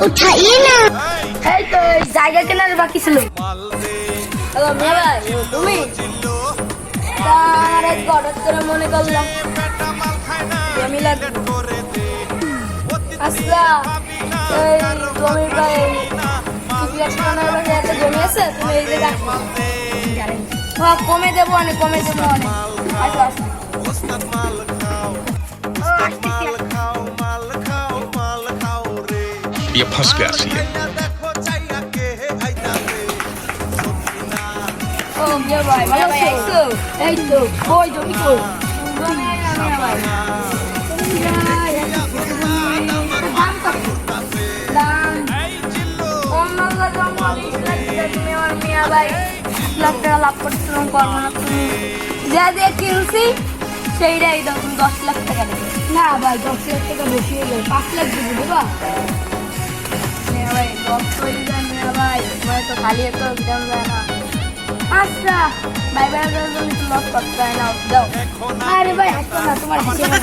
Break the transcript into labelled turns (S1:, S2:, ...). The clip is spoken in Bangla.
S1: उठाइए ना।
S2: এই তো এই জায়গা কেনার বাকি ছিল। হ্যালো মিয়া ভাই, তুমি আমার এক হঠাৎ করে মনে করলাম জমি লাগবে। আচ্ছা এই জমির ভাই একটা জমি আছে, তুমি এই যে রাখো। হ্যাঁ কমে দেবো অনেক, কমে দেবো অনেক। আসো আসো।
S3: ये फंस गया सी है।
S2: ও মিয়া ভাই, ভালো আছো? এই তো ওই জমি কই? জমি না মিয়া ভাই। দাম কত? দাম অন্য জঙ্গল তুমি আমার মিয়া ভাই 1 লাখ টাকা লাভ করছিলাম, করবো না তুমি যা দিয়ে কিনছি সেইটাই দাও, তুমি 10 লাখ টাকা দেবে। না ভাই 10 লাখ টাকা বেশি হয়ে যায়, 5 লাখ দেবো দেবা? মিয়া ভাই 10 করে দেন মিয়া ভাই, তোমার তো খালি এত দাম যায় না। আচ্ছা ভাই ভাই লস করতে হয় না, দাও। আরে ভাই এখন না, তোমার হিসেবে